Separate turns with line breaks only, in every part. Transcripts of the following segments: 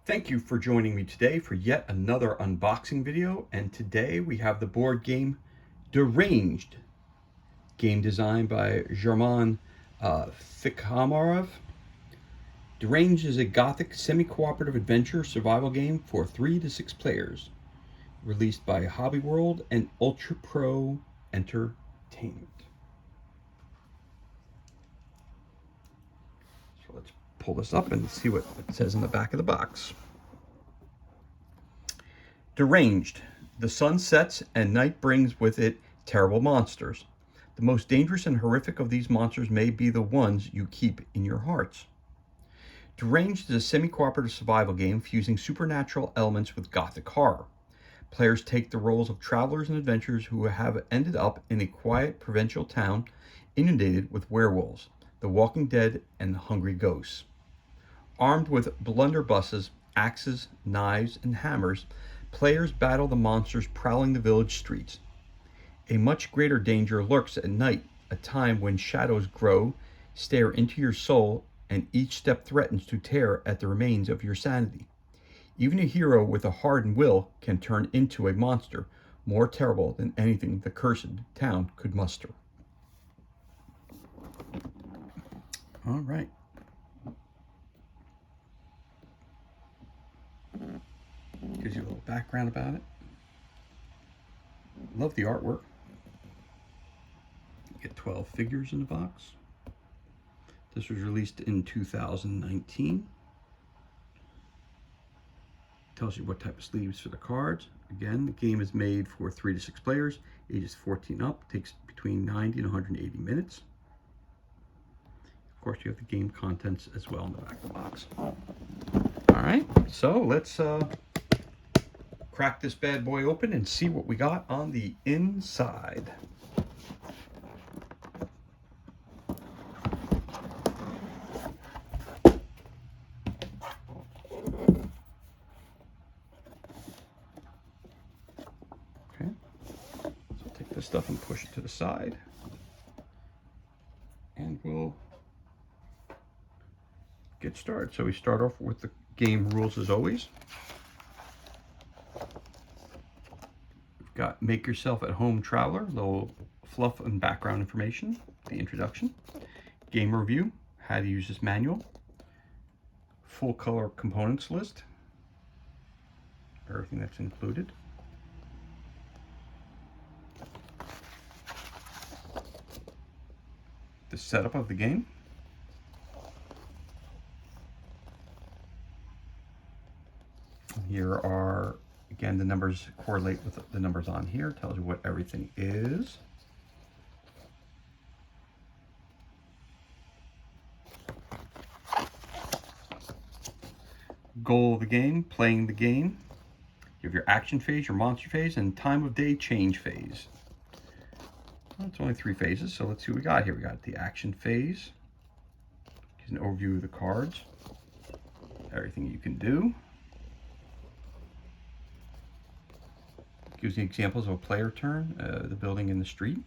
Thank you for joining me today for yet another unboxing video, and today we have the board game Deranged, game designed by German Fikhamarov. Deranged is a gothic semi-cooperative adventure survival game for 3 to 6 players, released by Hobby World and Ultra Pro Entertainment. So let's pull this up and see what it says in the back of the box. Deranged. The sun sets and night brings with it terrible monsters. The most dangerous and horrific of these monsters may be the ones you keep in your hearts. Deranged is a semi-cooperative survival game fusing supernatural elements with gothic horror. Players take the roles of travelers and adventurers who have ended up in a quiet provincial town inundated with werewolves, the walking dead, and hungry ghosts. Armed with blunderbusses, axes, knives, and hammers, players battle the monsters prowling the village streets. A much greater danger lurks at night, a time when shadows grow, stare into your soul, and each step threatens to tear at the remains of your sanity. Even a hero with a hardened will can turn into a monster more terrible than anything the cursed town could muster. All right. Gives you a little background about it. Love the artwork. You get 12 figures in the box. This was released in 2019. Tells you what type of sleeves for the cards. Again, the game is made for 3 to 6 players, ages 14 up. Takes between 90 and 180 minutes. Of course, you have the game contents as well in the back of the box. All right, so let's crack this bad boy open and see what we got on the inside. Okay, so take this stuff and push it to the side, and we'll get started. So we start off with the game rules as always. Got Make Yourself at Home Traveler, little fluff and background information, the introduction, game review, how to use this manual, full color components list, everything that's included, the setup of the game, here are again, the numbers correlate with the numbers on here. Tells you what everything is. Goal of the game, playing the game. You have your action phase, your monster phase, and time of day change phase. Well, it's only 3 phases, so let's see what we got here. We got the action phase. Gives an overview of the cards. Everything you can do. Gives you examples of a player turn, the building in the street.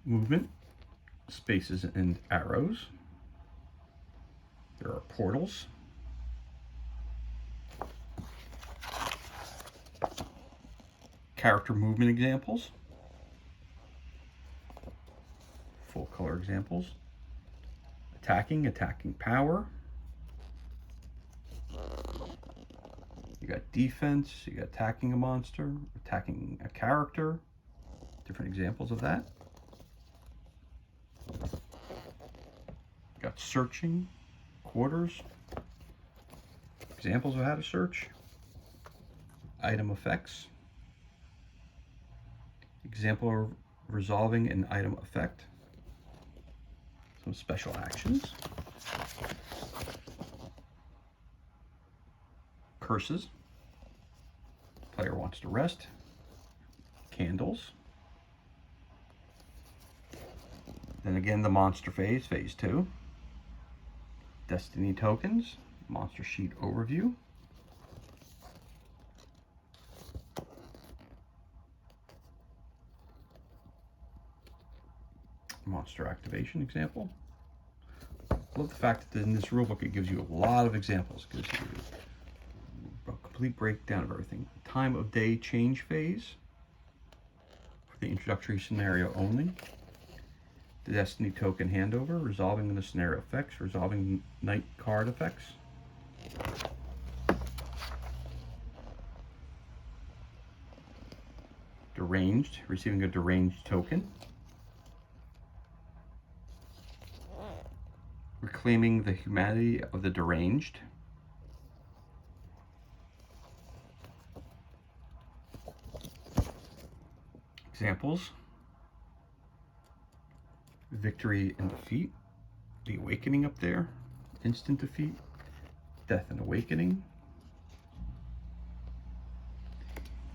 Movement, spaces and arrows. There are portals. Character movement examples. Full color examples. Attacking power. You got defense, you got attacking a monster, attacking a character, different examples of that. You got searching, quarters, examples of how to search, item effects, example of resolving an item effect, some special actions, curses, player wants to rest, candles, then again the monster phase, phase 2, destiny tokens, monster sheet overview, monster activation example, I love the fact that in this rulebook it gives you a lot of examples. It gives you a complete breakdown of everything. Time of day change phase for the introductory scenario only. The Destiny token handover, resolving the scenario effects, resolving night card effects. Deranged, receiving a deranged token. Reclaiming the humanity of the deranged. Examples: victory and defeat, the awakening up there, instant defeat, death and awakening.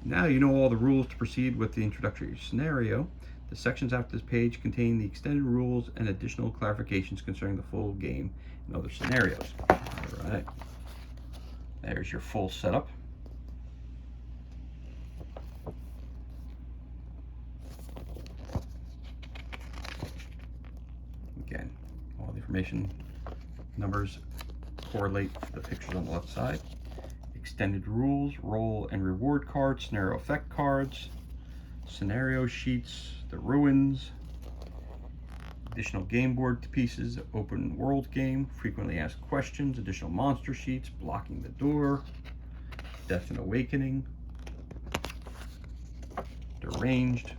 Now you know all the rules to proceed with the introductory scenario. The sections after this page contain the extended rules and additional clarifications concerning the full game and other scenarios. All right, there's your full setup. Again, all the information, numbers correlate to the pictures on the left side. Extended rules, role and reward cards, scenario effect cards, scenario sheets, the ruins, additional game board pieces, open world game, frequently asked questions, additional monster sheets, blocking the door, death and awakening, deranged,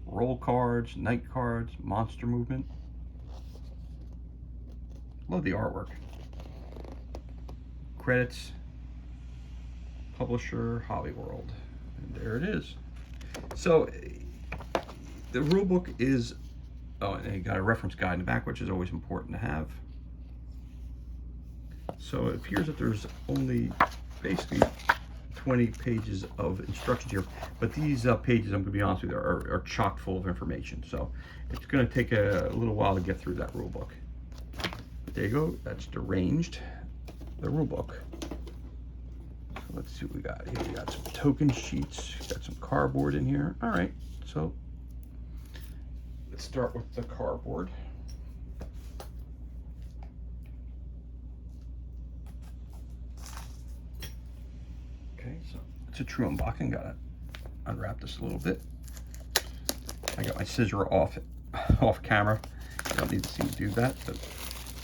roll cards, night cards, monster movement. Love the artwork. Credits, publisher, Hollyworld, and there it is. So the rulebook is, oh, and you got a reference guide in the back, which is always important to have. So it appears that there's only basically 20 pages of instructions here, but these pages, I'm going to be honest with you, are chock full of information. So it's going to take a little while to get through that rulebook. There you go. That's Deranged, the rulebook. So let's see what we got here. We got some token sheets. Got some cardboard in here. All right. So let's start with the cardboard. Okay, so it's a true unboxing. Gotta unwrap this a little bit. I got my scissor off camera. I don't need to see me do that, but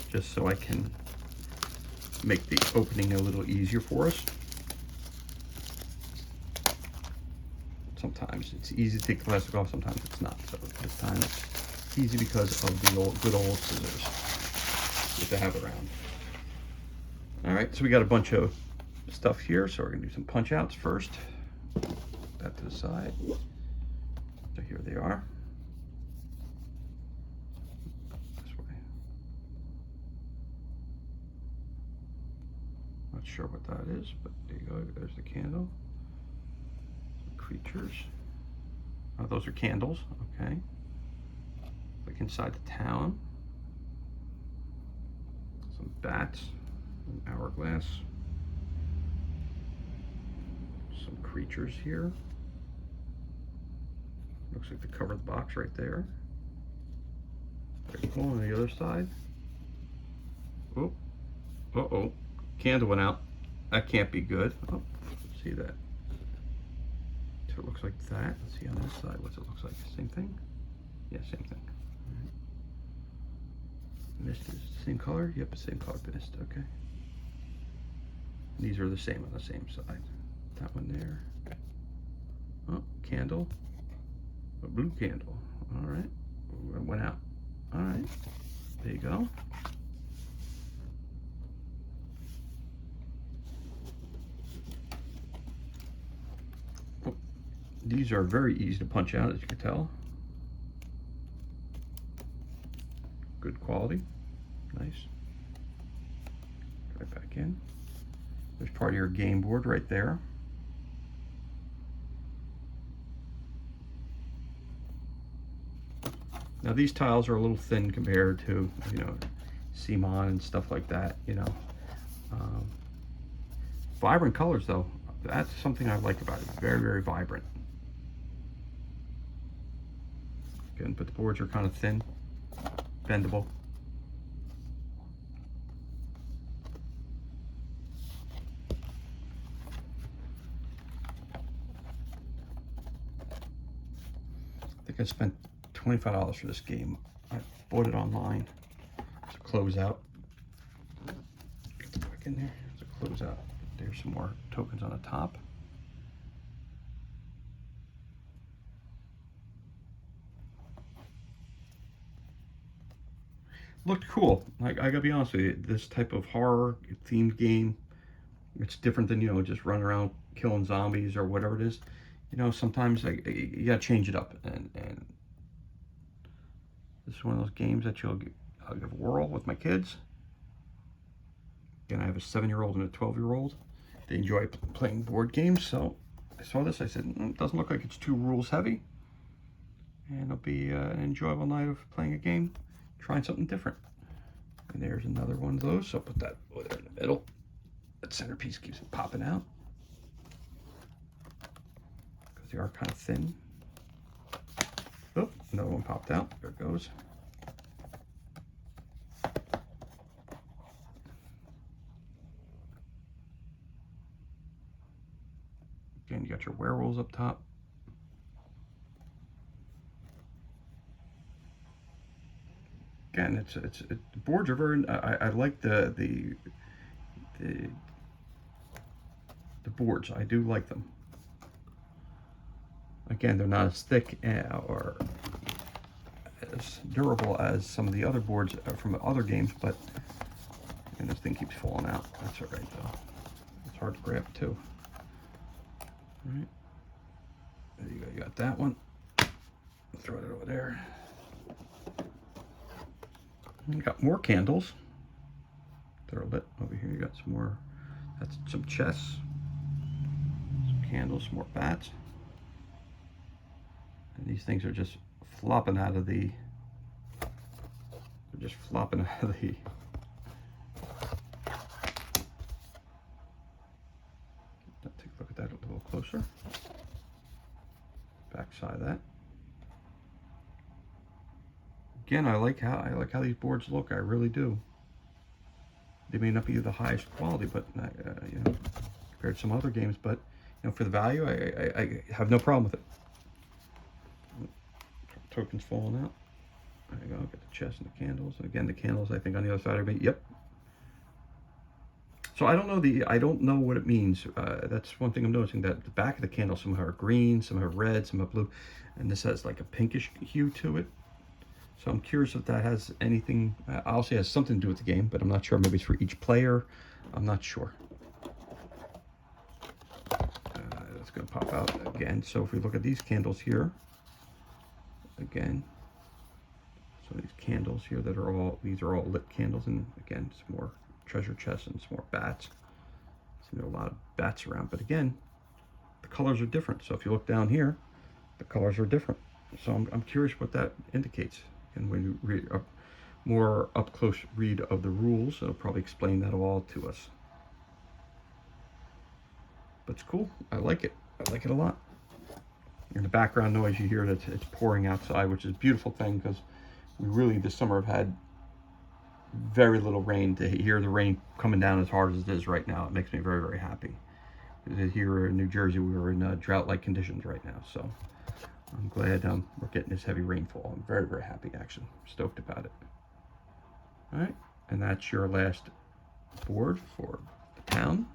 just so I can make the opening a little easier for us. Sometimes it's easy to take the plastic off, sometimes it's not. So this time it's easy because of the good old scissors that they have around. All right, so we got a bunch of stuff here, so we're gonna do some punch outs first. Put that to the side. So here they are. This way. Not sure what that is, but there you go. There's the candle. Some creatures. Oh, those are candles. Okay. Like inside the town. Some bats. An hourglass. Some creatures here. Looks like the cover of the box right there. Very cool. On the other side. Oh. Uh-oh. Candle went out. That can't be good. Oh, see that. So it looks like that. Let's see on this side. What's it look like? Same thing? Yeah, same thing. All right. Mist is the same color? Yep, the same color mist. Okay. And these are the same on the same side. That one there. Oh, candle. A blue candle. All right. It went out. All right. There you go. Oh, these are very easy to punch out, as you can tell. Good quality. Nice. Right back in. There's part of your game board right there. Now these tiles are a little thin compared to, you know, CMON and stuff like that, you know. Vibrant colors though, that's something I like about it. Very, very vibrant. Again, but the boards are kind of thin, bendable. I spent $25 for this game. I bought it online. It's a closeout. Get the back in there. It's a closeout. There's some more tokens on the top. Looked cool. Like, I gotta be honest with you, this type of horror themed game, it's different than, you know, just running around killing zombies or whatever it is. You know, sometimes you gotta change it up, and this is one of those games that I'll give a whirl with my kids. Again, I have a 7-year-old and a 12-year-old. They enjoy playing board games, so I saw this. I said, it doesn't look like it's too rules heavy, and it'll be an enjoyable night of playing a game, trying something different. And there's another one of those, so I'll put that over there in the middle. That centerpiece keeps it popping out because they are kind of thin. Oh, another one popped out. There it goes. Again, you got your werewolves up top. Again, the boards are very. I like the boards. I do like them. Again, they're not as thick or as durable as some of the other boards from other games, but and this thing keeps falling out. That's all right though. It's hard to grab too. All right, there you go. You got that one. Throw it over there. And you got more candles. They're lit over here. You got some more. That's some chests, some candles, some more bats. And these things are just flopping out of the. They're just flopping out of the. Take a look at that a little closer. Back side of that. Again, I like how these boards look. I really do. They may not be the highest quality, but you know, compared to some other games, but you know, for the value, I have no problem with it. Tokens falling out. There you go. Get the chest and the candles. And again, the candles, I think on the other side of me. Yep. So I don't know what it means. That's one thing I'm noticing, that the back of the candle, some are green, some are red, some are blue, and this has like a pinkish hue to it. So I'm curious if that has anything, I'll say it has something to do with the game, but I'm not sure. Maybe it's for each player. I'm not sure. That's going to pop out again. So if we look at these candles here, again, so these candles here that are all, these are all lit candles, and again, some more treasure chests and some more bats. So there are a lot of bats around, but again, the colors are different. So if you look down here, the colors are different. So I'm curious what that indicates. And when you read a more up-close read of the rules, it'll probably explain that all to us. But it's cool. I like it. I like it a lot. In the background noise, you hear that it's pouring outside, which is a beautiful thing, because we really this summer have had very little rain. To hear the rain coming down as hard as it is right now, it makes me very, very happy. Here in New Jersey, we were in drought-like conditions right now, so I'm glad we're getting this heavy rainfall. I'm very, very happy, actually. Stoked about it. All right, and that's your last board for the town.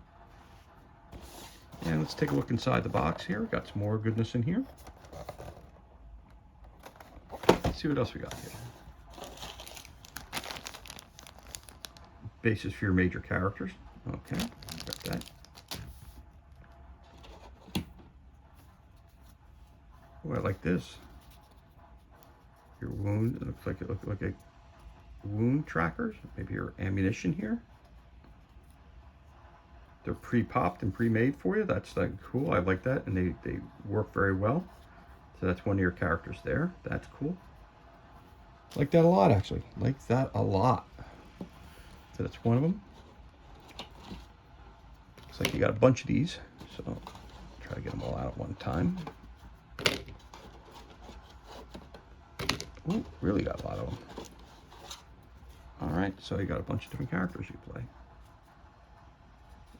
And let's take a look inside the box here. Got some more goodness in here. Let's see what else we got here. Bases for your major characters. Okay, got that. Oh, I like this. Your wound, it looks like a wound trackers. Maybe your ammunition here. They're pre-popped and pre-made for you. That's like cool. I like that, and they work very well. So that's one of your characters there. That's cool. Like that a lot, actually. Like that a lot. So that's one of them. Looks like you got a bunch of these. So try to get them all out at one time. Ooh, really got a lot of them. All right, so you got a bunch of different characters you play.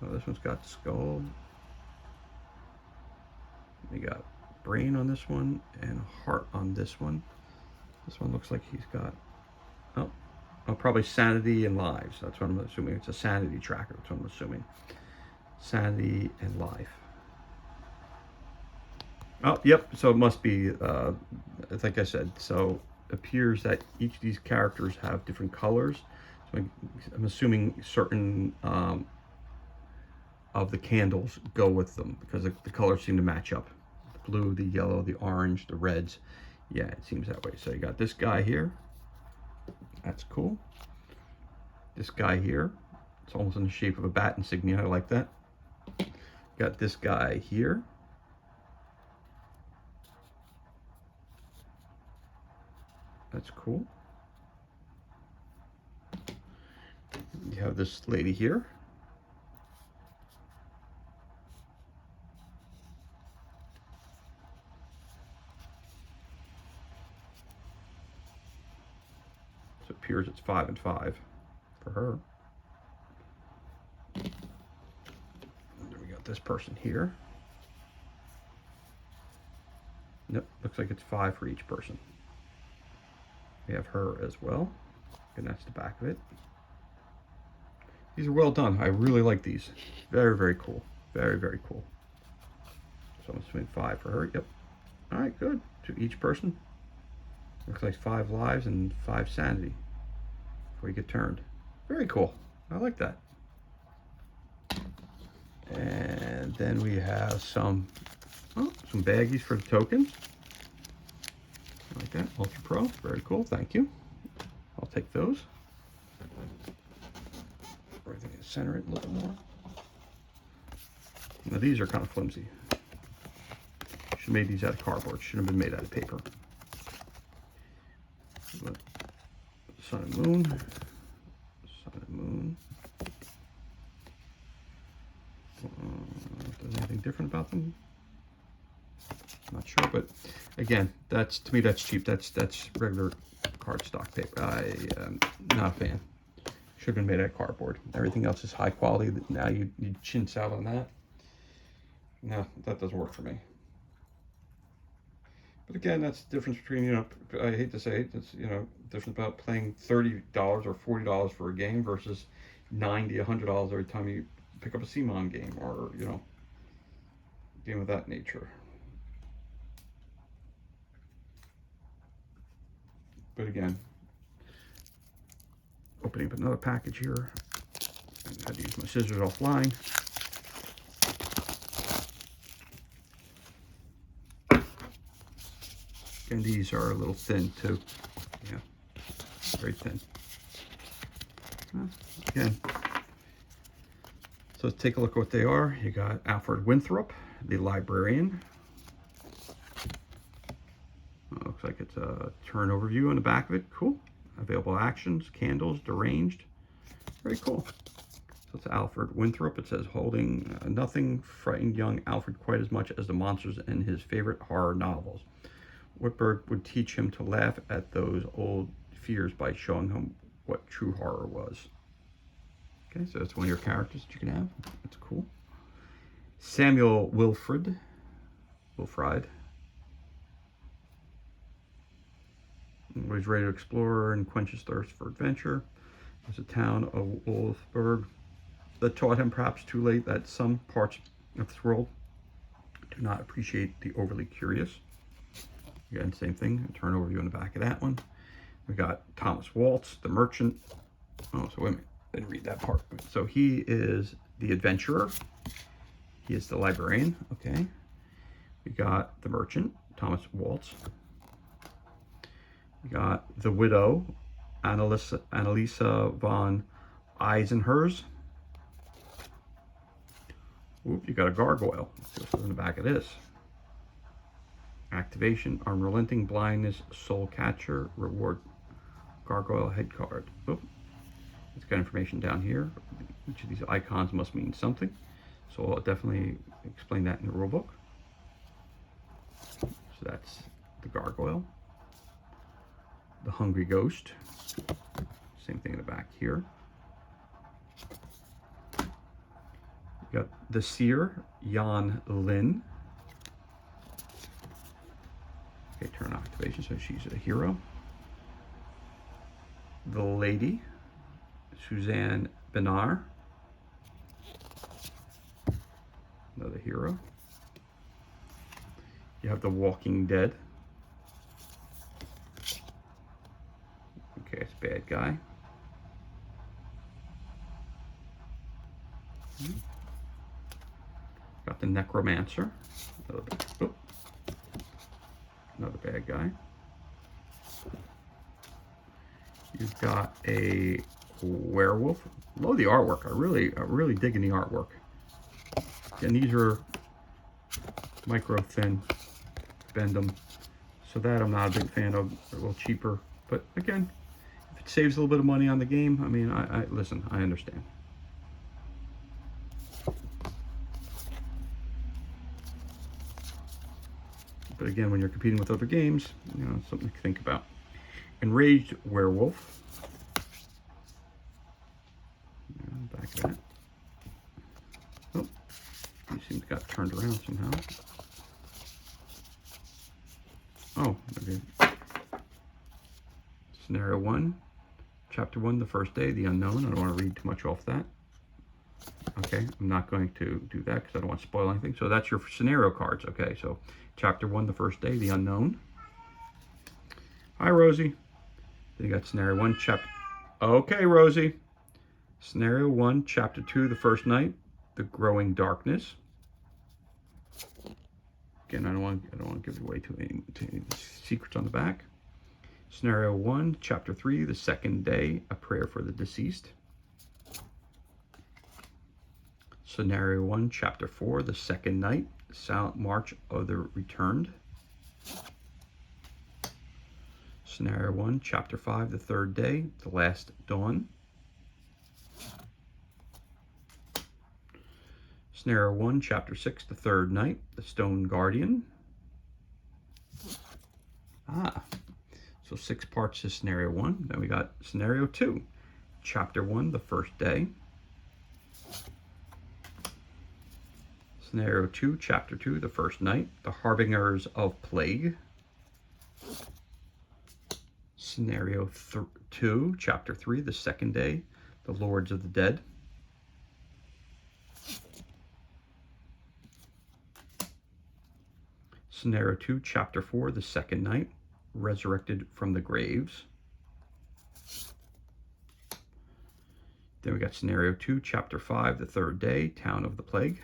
Oh, this one's got Skull. You got brain on this one and a heart on this one. This one looks like he's got, oh, probably sanity and lives. That's what I'm assuming. It's a sanity tracker. That's what I'm assuming. Sanity and life. Oh, yep. So it must be, like I said, so it appears that each of these characters have different colors. So I'm assuming certain of the candles go with them because the colors seem to match up. The blue, the yellow, the orange, the reds. Yeah, it seems that way. So you got this guy here. That's cool. This guy here. It's almost in the shape of a bat insignia. I like that. Got this guy here. That's cool. You have this lady here. So it appears it's 5 and 5 for her. And then we got this person here. Nope, looks like it's 5 for each person. We have her as well, and that's the back of it. These are well done. I really like these. Very, very cool. Very, very cool. So I'm assuming 5 for her. Yep. All right, good. To each person. Looks like 5 lives and 5 sanity before you get turned. Very cool. I like that. And then we have some baggies for the tokens. I like that. Ultra Pro. Very cool. Thank you. I'll take those. Everything is center it a little more. Now these are kind of flimsy. Should have made these out of cardboard. Should have been made out of paper. But sun and moon. Sun and moon. Does anything different about them? Not sure, but again, to me that's cheap. That's regular cardstock paper. I am not a fan. Should have been made out of cardboard. Everything else is high quality. Now you chintz out on that. No, that doesn't work for me. But again, that's the difference between, I hate to say it, it's, difference about playing $30 or $40 for a game versus $90, $100 every time you pick up a CMON game or, game of that nature. But again, opening up another package here. I had to use my scissors offline. And these are a little thin too. Yeah, very thin. Again, so let's take a look at what they are. You got Alfred Winthrop, the librarian. Looks like it's a turn overview on the back of it. Cool. Available actions, candles, deranged. Very cool. So it's Alfred Winthrop. It says holding nothing frightened young Alfred quite as much as the monsters in his favorite horror novels. Whitberg would teach him to laugh at those old fears by showing him what true horror was. Okay, so that's one of your characters that you can have. That's cool. Samuel Wilfrid. He's ready to explore and quench his thirst for adventure. There's a town of Wolfsburg that taught him, perhaps too late, that some parts of this world do not appreciate the overly curious. Again, same thing. Turn overview on the back of that one. We got Thomas Waltz, the merchant. Oh, so wait a minute. I didn't read that part. So he is the adventurer. He is the librarian. Okay. We got the merchant, Thomas Waltz. We got the widow, Annalisa von Eisenherz. Oop, you got a gargoyle. Let's see what's in the back of this. Activation, unrelenting blindness, soul catcher, reward, gargoyle head card. Oop. It's got information down here. Each of these icons must mean something. So I'll definitely explain that in the rulebook. So that's the gargoyle. The hungry ghost. Same thing in the back here. You got the seer, Jan Lin. activation, so she's a hero. The Lady, Suzanne Benar, another hero. You have The Walking Dead. Okay, it's bad guy. Got the Necromancer, another bad guy. You've got a werewolf. Love the artwork. I really digging the artwork. And these are micro thin, bend them. So that I'm not a big fan of. They're a little cheaper, but again, if it saves a little bit of money on the game, I mean, I listen. I understand. But again, when you're competing with other games, you know, something to think about. Enraged Werewolf. Yeah, back of that. Oh, he seems to got turned around somehow. Oh, okay. Scenario 1, Chapter 1, the first day, the unknown. I don't want to read too much off that. Okay, I'm not going to do that because I don't want to spoil anything. So that's your scenario cards. Okay, so Chapter 1, the first day, the unknown. Hi, Rosie. Then you got Scenario 1, Chapter... Okay, Rosie. Scenario 1, Chapter 2, the first night, the growing darkness. Again, I don't want to give away too many secrets on the back. Scenario 1, Chapter 3, the second day, a prayer for the deceased. Scenario 1, Chapter 4, the second night, Silent March of the Returned. Scenario 1, Chapter 5, the third day, the last dawn. Scenario 1, Chapter 6, the third night, the Stone Guardian. So 6 parts to Scenario 1. Then we got Scenario 2, Chapter 1, the first day. Scenario 2, Chapter 2, the first night, the Harbingers of Plague. Scenario 2, Chapter 3, the second day, the Lords of the Dead. Scenario 2, Chapter 4, the second night, Resurrected from the Graves. Then we got Scenario 2, Chapter 5, the third day, Town of the Plague.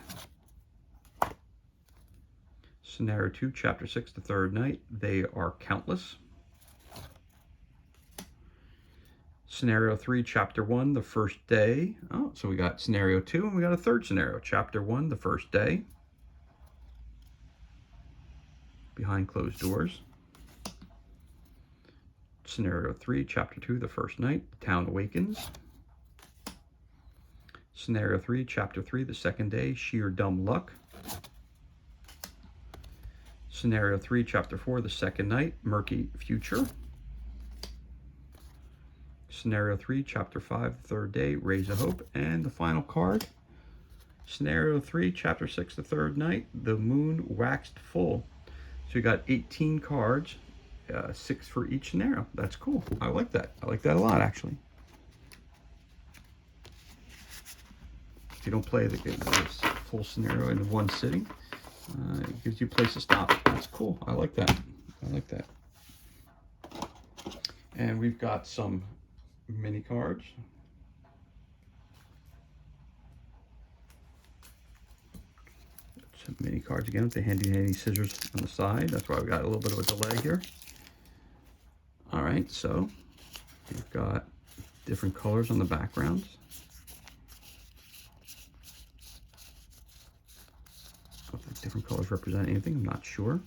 Scenario 2, Chapter 6, the third night, They Are Countless. Scenario 3, Chapter 1, the first day. Oh, so we got Scenario 2, and we got a third scenario. Chapter 1, the first day. Behind Closed Doors. Scenario 3, Chapter 2, the first night, The Town Awakens. Scenario 3, Chapter 3, the second day, Sheer Dumb Luck. Scenario 3, Chapter 4, the second night, Murky Future. Scenario 3, Chapter 5, the third day, Rays of Hope. And the final card, Scenario 3, Chapter 6, the third night, The Moon Waxed Full. So you got 18 cards, 6 for each scenario. That's cool. I like that. I like that a lot, actually. If you don't play this full scenario in one sitting, it gives you a place to stop. That's cool. I like that. I like that. And we've got some mini cards. Some mini cards again with the handy scissors on the side. That's why we got a little bit of a delay here. All right, so we've got different colors on the backgrounds. If different colors represent anything, I'm not sure.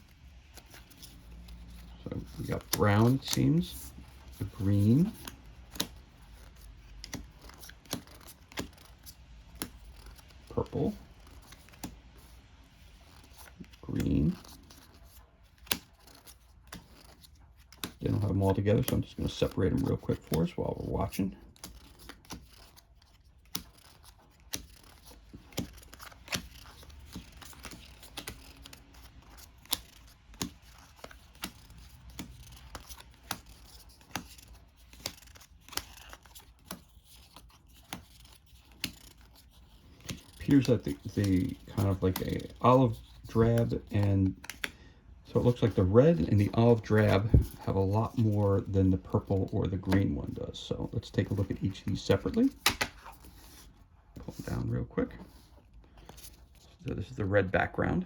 So we got brown, it seems, a green, purple, green. They don't have them all together, so I'm just going to separate them real quick for us while we're watching. appears that the kind of like a olive drab, and so it looks like the red and the olive drab have a lot more than the purple or the green one does. So let's take a look at each of these separately. Pull them down real quick. So this is the red background.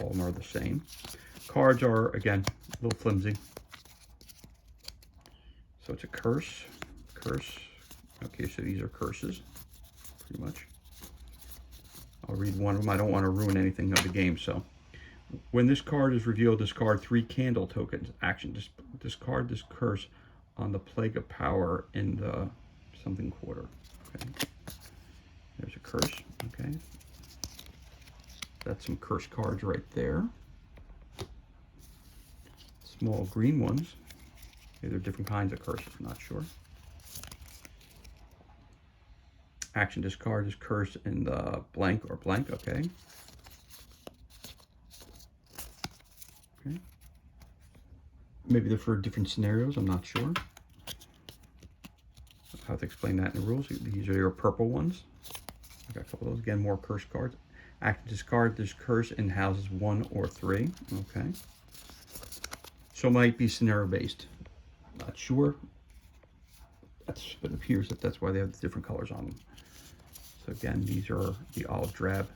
All of them are the same. Cards are, again, a little flimsy. So it's a curse. Okay, so these are curses, pretty much. I'll read one of them. I don't want to ruin anything of the game. So when this card is revealed, discard 3 candle tokens. Action, discard this curse on the Plague of Power in the something quarter. Okay. There's a curse. Okay. That's some curse cards right there. Small green ones. Okay, they're different kinds of curses, I'm not sure. Action, discard this curse in the blank or blank, okay. Okay. Maybe they're for different scenarios, I'm not sure. I'll have to explain that in the rules. These are your purple ones. I got a couple of those. Again, more curse cards. Action, discard this curse in houses 1 or 3, okay. So it might be scenario based. Not sure. It appears that that's why they have the different colors on them. So again, these are the olive drab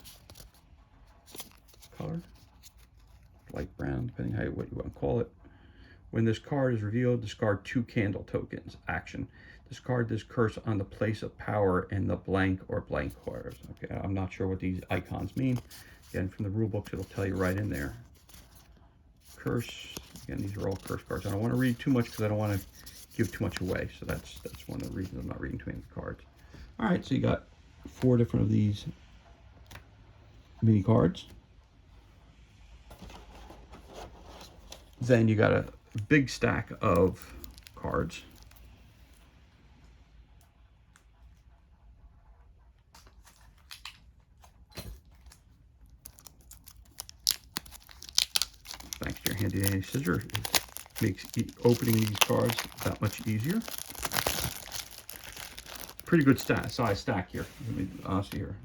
color, light brown, depending how what you want to call it. When this card is revealed, discard 2 candle tokens. Action, discard this curse on the place of power in the blank or blank quarters. Okay, I'm not sure what these icons mean. Again, from the rule books, it'll tell you right in there. Curse. Again, these are all curse cards. I don't want to read too much because I don't want to give too much away. So that's one of the reasons I'm not reading too many cards. All right, so you got 4 different of these mini cards. Then you got a big stack of cards. Thanks to your handy dandy scissors, it makes opening these cards that much easier. Pretty good size stack here. Let me be honest here.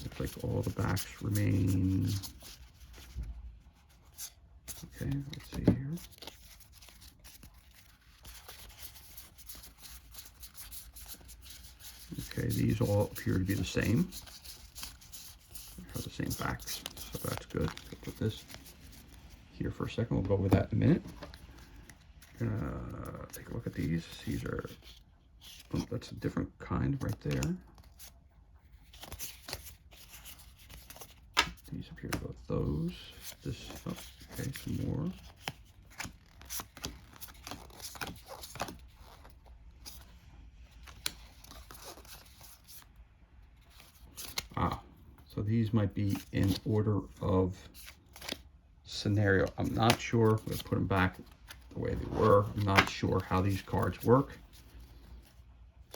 Looks like all the backs remain. Okay, let's see here. Okay, these all appear to be the same. They have the same backs, so that's good. I'll put this here for a second. We'll go over that in a minute. Take a look at these. These are, oh, that's a different kind right there. These appear to go with those. This, oh, okay, some more. So these might be in order of scenario. I'm not sure. I'm going to put them back the way they were. I'm not sure how these cards work.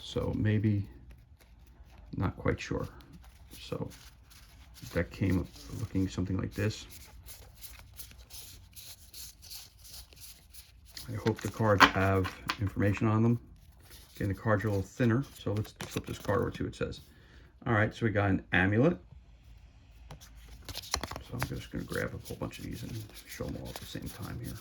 So maybe, not quite sure. So that came looking something like this. I hope the cards have information on them. Again, the cards are a little thinner. So let's flip this card over to it says. All right, so we got an amulet. So I'm just going to grab a whole bunch of these and show them all at the same time here.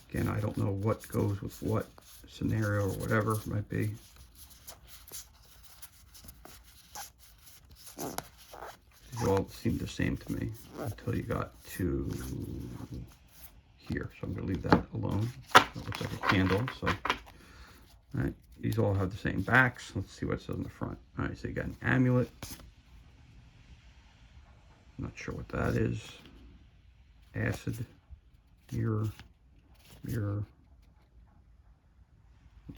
Again, I don't know what goes with what scenario or whatever it might be. These all seem the same to me until you got to here. So I'm going to leave that alone. That looks like a candle. So, all right. These all have the same backs. Let's see what it says on the front. All right, so you got an amulet. Not sure what that is. Acid, mirror.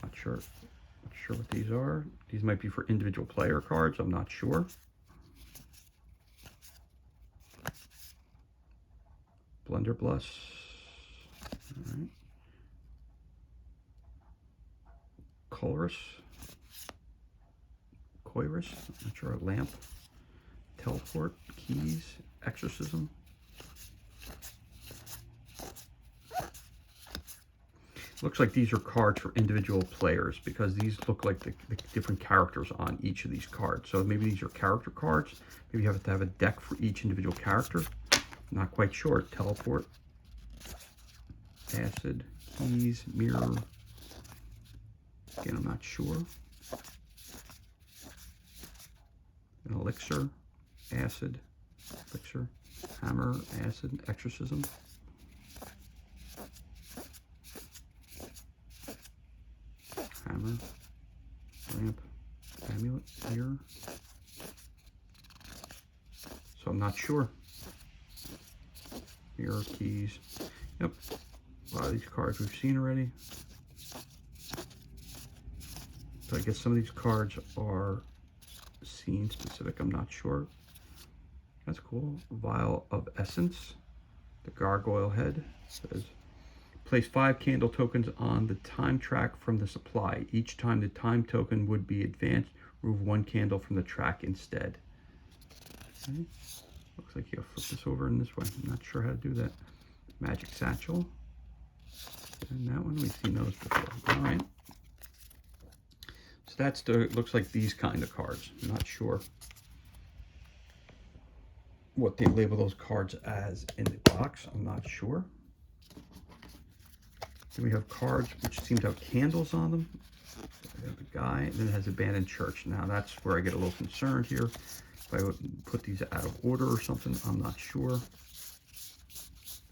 Not sure what these are. These might be for individual player cards. I'm not sure. Blunderbuss. All right. Coirus, not sure, a lamp, teleport, keys, exorcism. Looks like these are cards for individual players because these look like the different characters on each of these cards. So maybe these are character cards. Maybe you have to have a deck for each individual character. Not quite sure. Teleport, acid, ease, mirror. Again, I'm not sure. An elixir, acid, elixir, hammer, acid, exorcism. Hammer, lamp, amulet, mirror. So I'm not sure. Mirror, keys. Yep. A lot of these cards we've seen already. So I guess some of these cards are scene specific. I'm not sure. That's cool. Vial of Essence. The gargoyle head says, place 5 candle tokens on the time track from the supply. Each time the time token would be advanced, remove 1 candle from the track instead. Okay. Looks like you flip this over in this way. I'm not sure how to do that. Magic satchel. And that one, we've seen those before. All right. So that's the, looks like these kind of cards. I'm not sure what they label those cards as in the box. I'm not sure. Then we have cards which seem to have candles on them. We have the guy, and then it has abandoned church. Now that's where I get a little concerned here. If I would put these out of order or something, I'm not sure.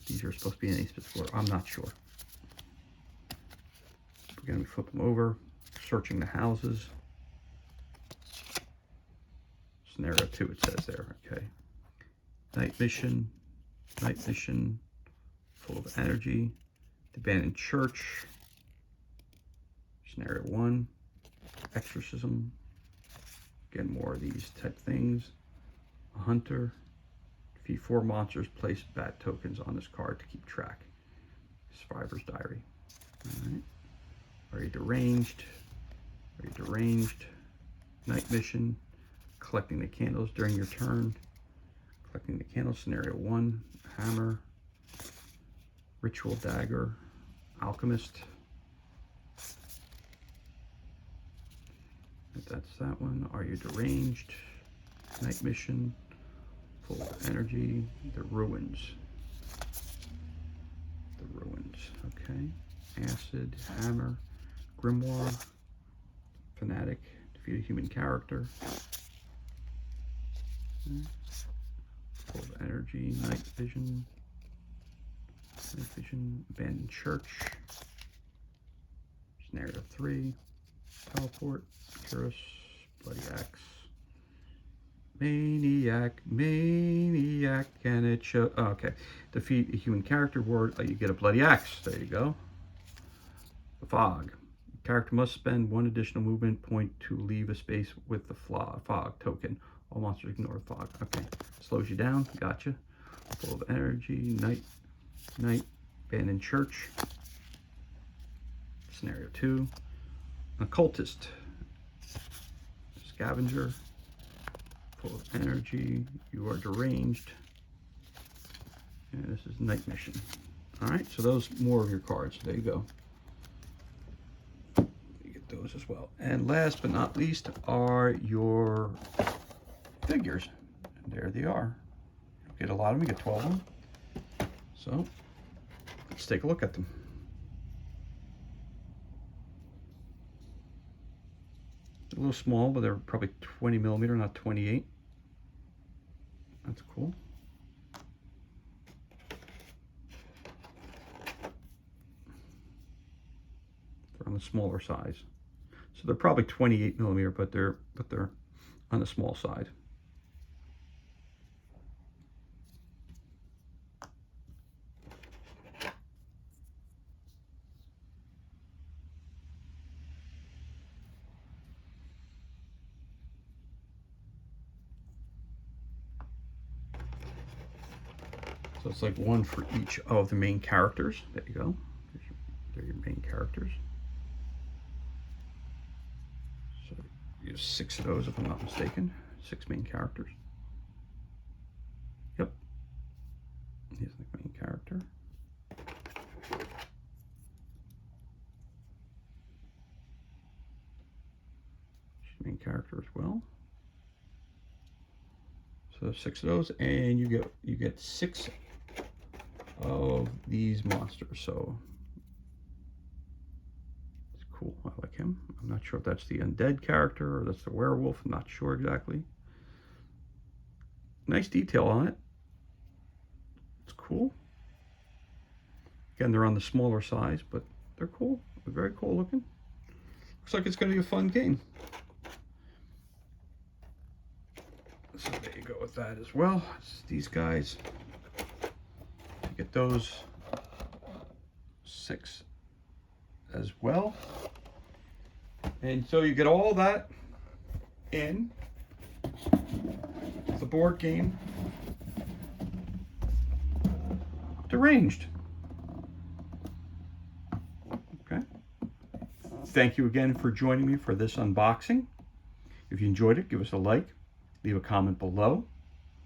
These are supposed to be in any specific order. I'm not sure. We're going to flip them over. Searching the houses. Scenario 2, it says there. Okay. Night mission. Night mission. Full of energy. The abandoned church. Scenario 1. Exorcism. Again, more of these type things. A hunter. Defeat 4 monsters. Place bat tokens on this card to keep track. Survivor's diary. All right. Are you deranged? Are you deranged? Night mission. Collecting the candles during your turn. Collecting the candles. Scenario 1. Hammer. Ritual dagger. Alchemist. That's that one. Are you deranged? Night mission. Full of energy. The ruins. The ruins. Okay. Acid. Hammer. Grimoire. Fanatic. Defeat a human character. Okay. Full of energy. Night vision. Night vision. Abandoned church. Scenario 3. Teleport. Purus. Bloody axe. Maniac. Maniac. And it show. Oh, okay. Defeat a human character ward. You get a bloody axe. There you go. The fog. The character must spend 1 additional movement point to leave a space with the fog token. All monsters ignore the fog. Okay. Slows you down. Gotcha. Full of energy. Night. Night. Abandoned church. Scenario 2. Occultist. Scavenger. Full of energy. You are deranged. And this is night mission. All right. So those more of your cards. There you go. You get those as well. And last but not least are your figures. And there they are. You get a lot of them. You get 12 of them. So let's take a look at them. A little small, but they're probably 20 millimeter, not 28. That's cool. They're on the smaller size. So they're probably 28 millimeter, but they're on the small side. So it's like one for each of the main characters. There you go. They're your main characters. So you have 6 of those, if I'm not mistaken. 6 main characters. Yep. Here's the main character. main character as well. So 6 of those, and you get 6 of these monsters. So it's cool. I like him. I'm not sure if that's the undead character or that's the werewolf. I'm not sure exactly. Nice detail on it. It's cool. Again, they're on the smaller size, but they're cool. They're very cool looking. Looks like it's going to be a fun game. So there you go with that as well. It's these guys. You get those 6 as well. And so you get all that in the board game Deranged. Okay. Thank you again for joining me for this unboxing. If you enjoyed it, give us a like, leave a comment below.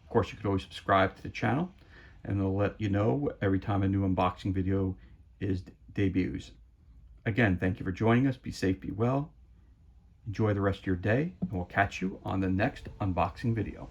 Of course, you could always subscribe to the channel, and it'll let you know every time a new unboxing video is debuts. Again, thank you for joining us. Be safe, be well. Enjoy the rest of your day, and we'll catch you on the next unboxing video.